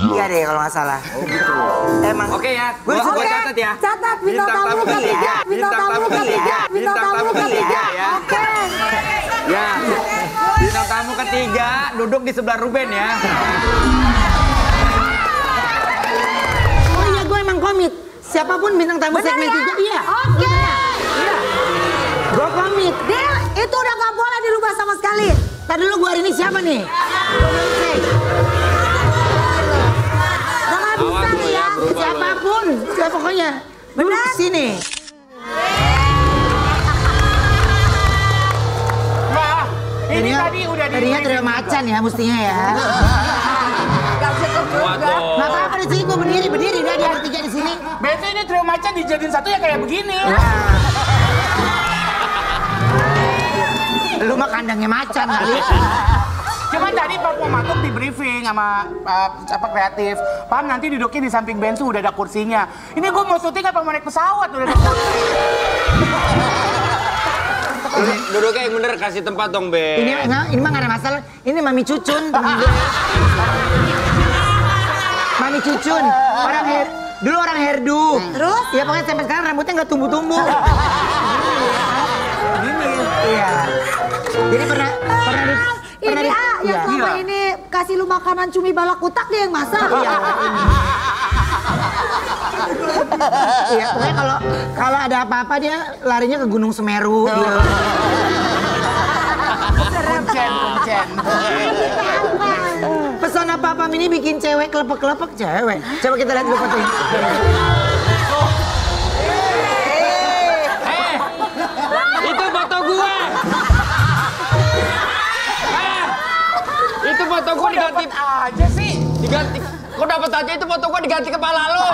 S1: iya deh kalau nggak salah. Oh gitu. Emang.
S2: Oke ya,
S1: Gue
S2: gua catat ya.
S3: Catat bintang tamu ketiga. Bintang tamu ketiga. Bintang tamu ketiga.
S2: ya.
S3: Oke.
S2: Ya. Bintang tamu ketiga duduk di sebelah Ruben ya.
S1: Oh iya gue emang komit. Siapapun bintang tamu
S3: Benar
S1: segmen
S3: ya?
S1: 3 iya.
S3: Oke.
S1: Gue komit.
S3: Deal, itu udah gak boleh dirubah sama sekali.
S1: Tadi dulu gue hari ini siapa nih?
S3: Udah gak bisa
S2: Awas lu
S3: nih
S2: ya,
S3: ya.
S2: berubah lu.
S1: Siapapun, siapa pokoknya. Duduk
S3: Benar?
S1: sini.
S7: Ini tadi udah di
S1: Tadinya trio macan ya mestinya ya.
S4: Gak bisa
S2: Kuat
S4: juga.
S2: dong.
S1: Nggak apa-apa di sini gue berdiri udah dia bertiga di sini.
S7: Biasanya ini trio macan dijadiin satu ya kayak begini.
S1: Lu mah kandangnya macan kali.
S7: Cuman tadi Pak Matuk di briefing sama apa kreatif. Paham nanti duduknya di samping bensu udah ada kursinya. Ini gue mau syuting apa mau naik pesawat udah ada kursi.
S2: Duduknya yang bener, kasih tempat dong, Be.
S1: Ini mah nggak ada masalah. Ini Mami Cucun temen gue. Mami Cucun, dulu orang hairdo.
S3: Terus?
S1: Ya pokoknya sampai sekarang rambutnya nggak tumbuh-tumbuh. Gini. Iya. Jadi pernah
S3: Ini
S1: di-
S3: yang
S1: iya.
S3: selama ini kasih lu makanan cumi balak utak dia yang masak.
S1: Iya. Iya, pokoknya kalau ada apa-apa dia larinya ke Gunung Semeru. Dia.
S7: Kuncen.
S1: Pesona Papa ini bikin cewek kelepek-kelepek cewek. Coba kita lihat dulu fotonya.
S2: Itu foto gue. Itu foto gue diganti
S7: Aja sih.
S2: diganti. Kok dapat aja itu foto gue diganti kepala lo.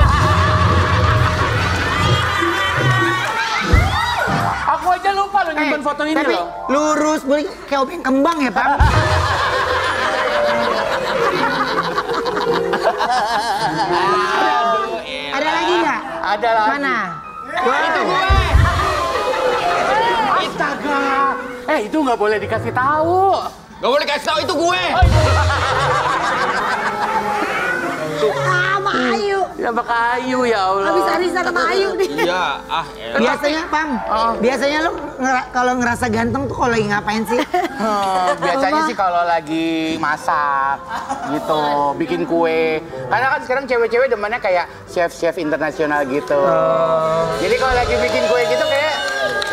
S7: Aku aja lupa lo nyimpen foto ini
S1: Tapi
S7: loh.
S1: lurus, boleh kayak obeng kembang ya, Pak.
S2: Aduh,
S1: Ada lagi nggak?
S7: Ada lagi.
S1: Mana?
S2: itu gue.
S7: Astaga. Itu nggak boleh dikasih tahu.
S2: Gak boleh kasih tahu itu gue.
S3: Sama Ayu.
S7: Ya Ayu ya Allah.
S3: Habis arisan sama Ayu nih.
S2: Iya,
S1: Biasanya, Pam, biasanya lu kalau ngerasa ganteng tuh kalau lagi ngapain sih?
S7: Biasanya sih kalau lagi masak gitu, bikin kue. Karena kan sekarang cewek-cewek demannya kayak chef-chef internasional gitu. Jadi kalau lagi bikin kue gitu kayak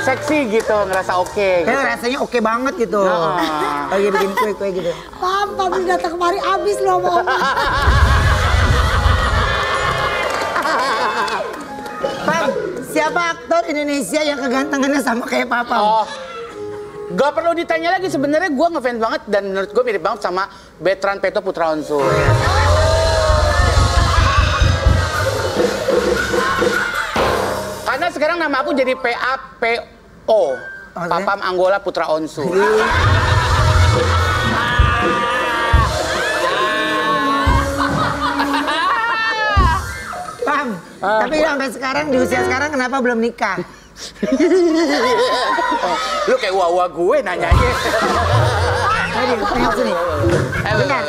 S7: seksi gitu, ngerasa oke.
S1: Kayak
S7: Gitu.
S1: rasanya oke banget gitu. Lagi bikin kue-kue gitu.
S3: Pam datang kemari abis lo mau.
S1: Pam, siapa aktor Indonesia yang kegantengannya sama kayak Papa?
S7: Oh, gak perlu ditanya lagi. Sebenarnya gue ngefans banget dan menurut gue mirip banget sama Betran Peto Putra Onsu. Karena sekarang nama aku jadi PAPO, Papam Anggola Putra Onsu.
S1: Pam, tapi sampai sekarang di usia sekarang kenapa belum nikah?
S7: Lu kayak wawa gue nanyanya.
S1: Ayo, tengok sini. Bentar,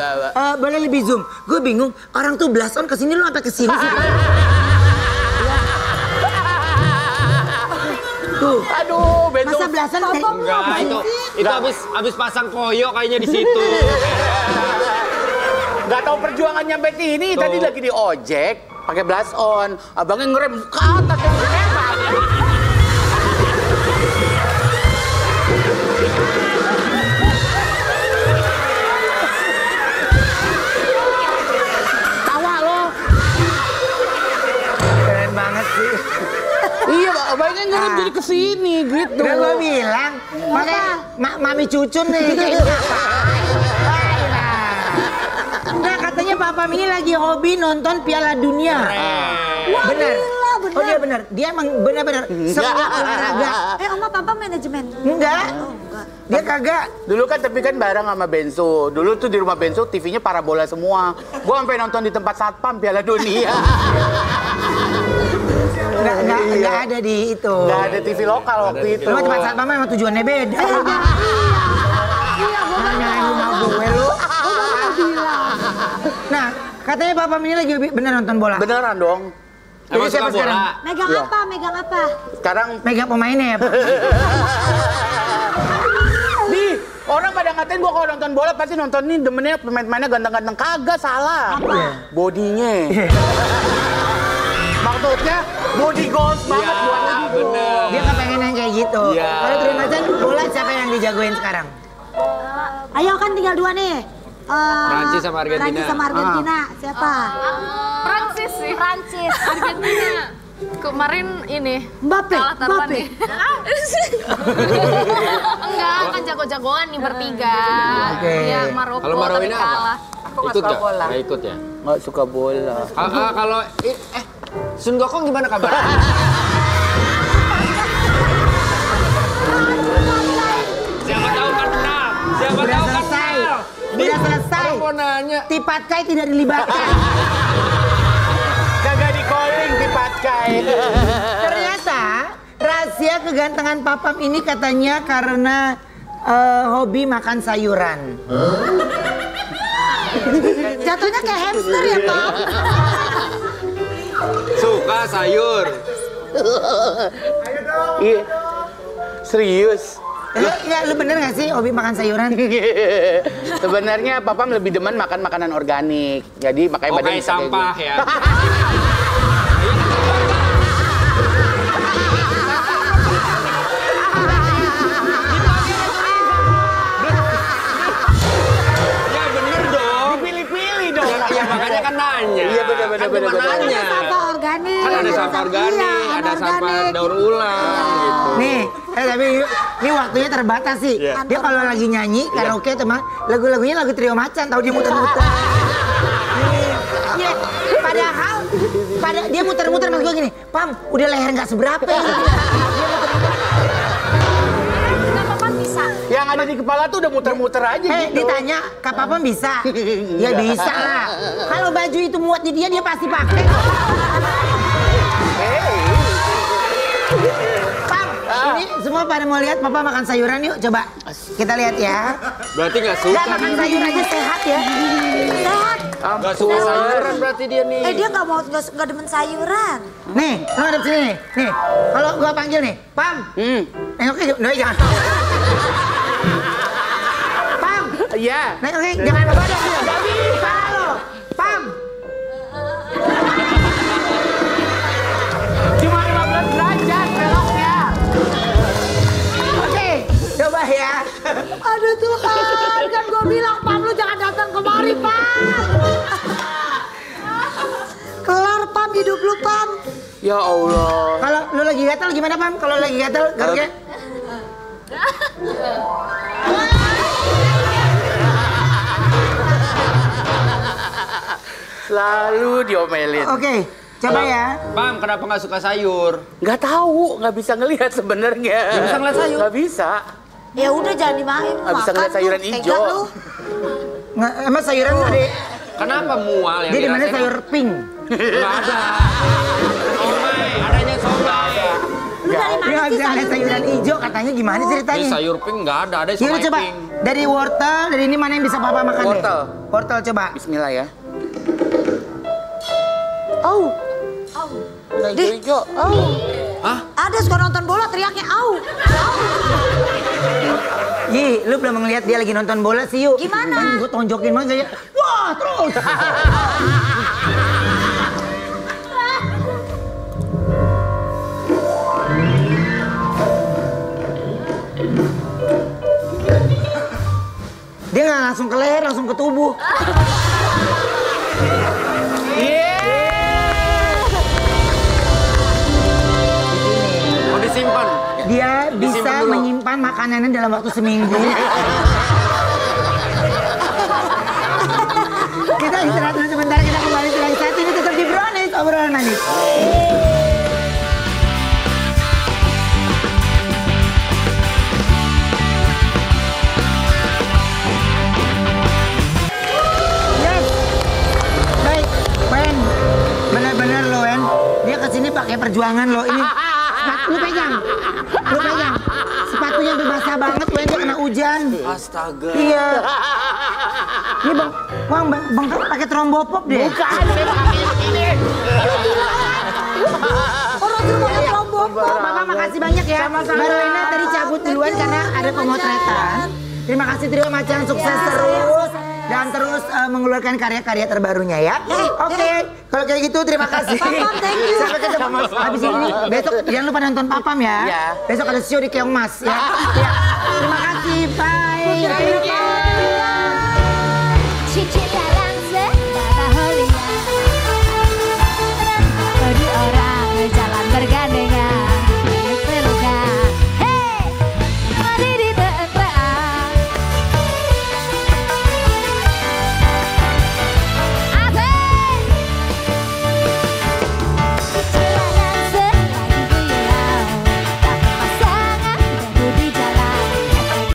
S1: boleh lebih zoom. Gue bingung, orang tuh blast on kesini lu sampai kesini sih. Tuh,
S7: Aduh, betul.
S1: masa blast on kayak...
S2: enggak itu habis pasang koyo kayaknya di situ.
S7: Gak tahu perjuangan nyampe sini. Tadi lagi di ojek, pakai blast on. Abangnya ngerem ke atas yang hebat. Tawa lo.
S1: Keren banget sih.
S7: Iya, abangnya ngerem jadi kesini gitu.
S1: Udah gue bilang, makanya Mami Cucun nih. Enggak, katanya Papa ini lagi hobi nonton Piala Dunia.
S3: Wah,
S1: Bener.
S3: gila,
S1: Oh dia benar, dia emang benar-benar semua olahraga.
S3: Oma papa manajemen?
S1: Enggak,
S3: Oh, enggak.
S1: dia kagak.
S7: Dulu kan tapi kan bareng sama Benzo. Dulu tuh di rumah Benzo TV-nya parabola semua. Gua sampai nonton di tempat satpam Piala Dunia.
S1: Enggak ada di itu.
S7: Nggak ada TV lokal waktu itu.
S1: Cuma tempat satpam emang tujuannya beda. Nanyain rumah gue lu. Nah, katanya Papa ini lagi bener nonton bola.
S7: Beneran dong.
S2: Emang
S1: Jadi siapa
S2: suka bola?
S3: Megang
S7: Iya.
S3: apa? Megang apa?
S7: Sekarang
S1: Megang pemainnya ya, Pak.
S7: nih orang pada ngatain gua kalau nonton bola pasti nonton nih demennya pemain-pemainnya ganteng-ganteng. Kagak, salah. Bodinya. Maksudnya body goals banget buatnya gitu.
S2: bener.
S1: Dia kepengen yang kayak gitu.
S2: Iya.
S1: Kalau terima aja bola siapa yang dijagoin sekarang?
S3: Ayo kan tinggal 2 nih.
S2: Prancis sama Argentina.
S3: Prancis sama Argentina. Siapa?
S5: Prancis sih.
S6: Prancis.
S5: Argentina. Kemarin ini
S3: Mbappe.
S5: kalah taruhan
S3: Mbappe.
S5: nih. Enggak, kan jago-jagoan nih bertiga.
S1: Oke.
S5: Ya Maroko
S2: Kalau
S5: tapi
S2: Marowina apa?
S5: kalah.
S4: Aku nggak
S2: Ikut
S4: suka
S2: gak?
S4: bola.
S2: Nggak ikut ya?
S7: Nggak suka bola.
S2: Kalau Sun Gokong gimana kabar? Siapa tahu kan menang. Siapa
S1: Udah
S2: tahu kan
S1: selesai.
S2: menang.
S1: Udah selesai.
S2: Orang mau nanya.
S1: Tipatkai tidak dilibatkan.
S7: Kagak di calling di Patkai.
S1: Ternyata rahasia kegantengan Papam ini katanya karena hobi makan sayuran.
S3: Jatuhnya kayak hamster ya, Pak?
S2: Suka sayur.
S7: Iya. Serius.
S1: Lu bener gak sih hobi makan sayuran?
S7: Sebenarnya Papam lebih demen makan makanan organik. Jadi makanya
S2: Oh
S7: badan
S2: kayak
S7: bisa kayak
S2: sampah
S7: gitu.
S2: ya. Ya bener dong.
S7: Pilih-pilih dong.
S2: Ya makanya kan nanya.
S7: Iya, bener.
S2: Kan cuma nanya.
S3: Sampah organik.
S2: Kan ada sampah organik,
S3: Iya,
S2: ada sampah
S3: organik.
S2: daur ulang gitu.
S1: Nih, tapi ini waktunya terbatas sih.
S2: Iya.
S1: Dia kalau lagi nyanyi karaoke teman, lagu-lagunya lagu Trio Macan, tahu dia muter-muter. Iya, padahal dia muter-muter mas gue gini, Pam, udah leher nggak seberapa.
S6: Kenapa Pan bisa?
S7: Yang ada di kepala tuh udah muter-muter aja gitu.
S1: Ditanya, Kak Papa bisa? Ya bisa lah. Kalau baju itu muat di dia pasti pakai. Pam, ini semua pada mau lihat Papa makan sayuran yuk, coba. Kita lihat ya.
S2: Berarti nggak suka.
S1: Nggak makan sayur aja sehat ya.
S3: Sehat.
S2: Nggak suka sayuran berarti dia nih.
S3: Dia nggak demen sayuran.
S1: Nih, lo ada sini nih. Nih, kalau gua panggil nih, Pam. Nengoknya, jangan. Pam,
S7: Iya.
S1: nengoknya jangan ke badan. Gak bisa lo. Pam.
S7: Cuma 15 derajat beloknya.
S1: Oke, coba ya.
S3: Aduh Tuhan, kan gue bilang Pam lu jangan datang kemari Pam. Kelar Pam, hidup lu Pam.
S7: Ya Allah.
S1: Kalau lu lagi gatal gimana, Pam? Kalau lagi gatal, garuknya?
S7: Selalu diomelin.
S1: Oke, coba ya.
S2: Pam, kenapa nggak suka sayur?
S7: Nggak tahu, nggak bisa ngelihat sebenarnya.
S2: Nggak bisa ngeliat sayur?
S7: Nggak bisa.
S3: Ya udah jangan dimakan.
S7: Nggak bisa ngeliat sayuran hijau.
S1: Nggak, emang sayuran ada?
S2: Kenapa mual yang
S1: Dia di mana
S2: dirasain?
S1: sayur pink?
S2: Nggak ada. Somai, adanya somai.
S3: Lu dari
S1: Dia
S3: mana
S1: nggak
S3: sih
S1: bisa lihat sayuran hijau, katanya gimana
S2: Ini
S1: ceritanya?
S2: sayur pink nggak ada
S1: Yaudah
S2: somai
S1: coba,
S2: pink.
S1: dari wortel, dari ini mana yang bisa Papa makan
S7: Wortel.
S1: deh? Wortel coba.
S7: Bismillah ya.
S3: Oh,
S7: Udah hijau-hijau. Oh.
S3: ada suka nonton bola teriaknya au.
S1: Yi, lu belum ngeliat dia lagi nonton bola sih yuk.
S3: Gimana?
S1: Kan gue tonjokin banget saya. Wah, terus. Dia nggak langsung ke leher, langsung ke tubuh.
S2: Mau disimpan?
S1: Dia bisa
S2: Disimpan dulu.
S1: menyimpan makanannya dalam waktu seminggu. Kita istirahat dulu sebentar, kita kembali lagi saat ini tetap di Brownies, obrolan manis. pakai perjuangan loh ini. Lu pegang. Sepatunya udah basah banget, Wendy kena hujan.
S2: Astaga.
S1: Iya. Ini bang pakai trombopop deh.
S7: Bukan, saya pakai begini.
S3: Orang tuh pakai trombon.
S1: Bapak makasih banyak ya. Mbak Roina tadi cabut duluan karena ada pemotretan. Terima kasih Trio Macan, sukses terus. Dan terus mengeluarkan karya-karya terbarunya ya. Oke, kalau kayak gitu terima kasih.
S3: Papam, thank you.
S1: Sampai ketemu. Habis ini besok jangan lupa nonton Papam ya.
S7: Iya.
S1: Besok ada show di Keong Mas ya.